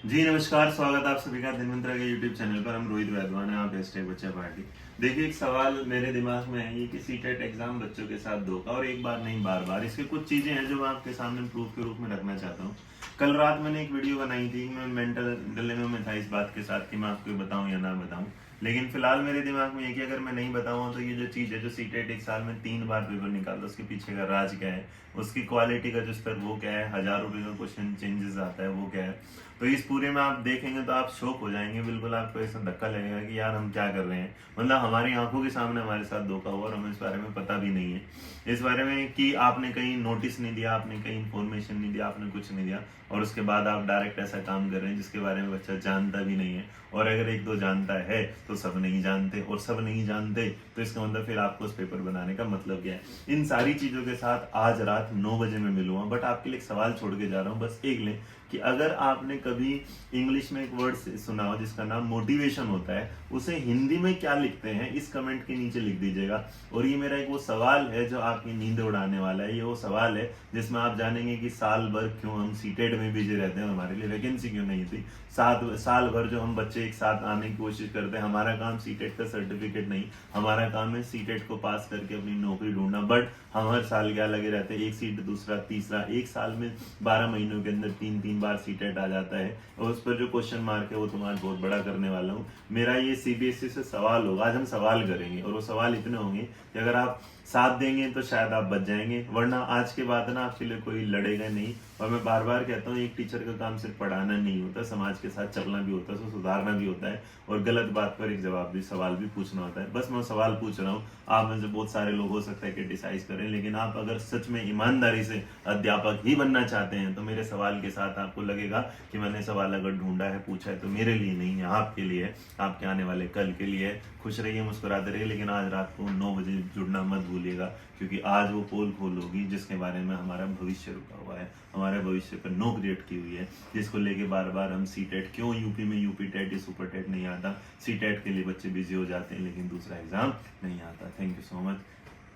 जी नमस्कार, स्वागत है आप सभी का धनवंतरा के यूट्यूब चैनल पर। हम रोहित वैद्वान हैं, आप हैशटैग बच्चा पार्टी। देखिए, एक सवाल मेरे दिमाग में है ये कि सीटेट एग्जाम बच्चों के साथ धोखा, और एक बार नहीं बार बार। इसके कुछ चीजें हैं जो मैं आपके सामने प्रूफ के रूप में रखना चाहता हूँ। कल रात मैंने एक वीडियो बनाई थी, मैं मेंटल डिलेमा में था इस बात के साथ कि मैं आपको बताऊं या ना बताऊं। लेकिन फिलहाल मेरे दिमाग में ये कि अगर मैं नहीं बताऊं तो ये जो चीज़ है, जो सीटेट एक साल में 3 बार पेपर निकालता, उसके पीछे का राज क्या है, उसकी क्वालिटी का जो स्तर वो क्या है, हजारों रुपये का क्वेश्चन चेंजेस आता है वो क्या है। तो इस पूरे में आप देखेंगे तो आप शौक हो जाएंगे, बिल्कुल आपको ऐसा धक्का लगेगा कि यार हम क्या कर रहे हैं। मतलब हमारी आंखों के सामने हमारे साथ धोखा हुआ और हमें इस बारे में पता भी नहीं है। इस बारे में कि आपने कहीं नोटिस नहीं दिया, आपने कहीं इन्फॉर्मेशन नहीं दिया, आपने कुछ नहीं दिया, और उसके बाद आप डायरेक्ट ऐसा काम कर रहे हैं जिसके बारे में बच्चा जानता भी नहीं है। और अगर एक दो जानता है तो सब नहीं जानते, और सब नहीं जानते तो इसका मतलब फिर आपको उस पेपर बनाने का मतलब क्या है। इन सारी चीजों के साथ आज रात 9 बजे मैं मिलूंगा, बट आपके लिए एक सवाल छोड़ के जा रहा हूँ, बस एक लें कि अगर आपने कभी इंग्लिश में एक वर्ड सुना हो जिसका नाम मोटिवेशन होता है, उसे हिंदी में क्या लिखते हैं इस कमेंट के नीचे लिख दीजिएगा। और ये मेरा एक वो सवाल है जो आपकी नींद उड़ाने वाला है। ये वो सवाल है जिसमें आप जानेंगे कि साल भर क्यों हम सीटेड में बिजी रहते हैं, हमारे लिए वैकेंसी क्यों नहीं थी। साल भर जो हम बच्चे एक साथ आने की कोशिश करते हैं, हमारा काम सीटेट का सर्टिफिकेट नहीं, हमारा काम है सीटेट को पास करके अपनी नौकरी ढूंढना। बट हम हर साल क्या लगे रहते हैं, एक सीट दूसरा तीसरा, एक साल में 12 महीनों के अंदर 3 3 बार सीटेट आ जाता है। और उस पर जो क्वेश्चन मार्क है वो तुम्हारा बहुत बड़ा करने वाला हूँ। मेरा ये सीबीएसई से सवाल होगा, आज हम सवाल करेंगे, और वो सवाल इतने होंगे कि अगर आप साथ देंगे तो शायद आप बच जाएंगे, वरना आज के बाद ना आपके लिए कोई लड़ेगा नहीं। और मैं बार बार कहता हूँ, एक टीचर का काम सिर्फ पढ़ाना नहीं होता, समाज के साथ चलना भी होता है, उसको सुधारना भी होता है, और गलत बात पर एक जवाब भी, सवाल भी पूछना होता है। बस मैं सवाल पूछ रहा हूँ, आप में से बहुत सारे लोग हो सकता है क्रिटिसाइज करें, लेकिन आप अगर सच में ईमानदारी से अध्यापक ही बनना चाहते हैं तो मेरे सवाल के साथ आपको लगेगा कि मैंने सवाल अगर ढूंढा है, पूछा है, तो मेरे लिए नहीं है, आपके लिए है, आपके आने वाले कल के लिए है। खुश रहिए, मुस्कुराते रहिए, लेकिन आज रात को 9 बजे जुड़ना मत भूलिएगा, क्योंकि आज वो पोल खोल होगी जिसके बारे में हमारा भविष्य रुका हुआ है, हमारे भविष्य पर नोक रेट की हुई है, जिसको लेके बार बार हम सी टेट, क्यों यूपी में यूपी टेट या सुपर टेट नहीं आता, सी टेट के लिए बच्चे बिजी हो जाते हैं लेकिन दूसरा एग्जाम नहीं आता। Thank you so much.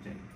जय हिंद।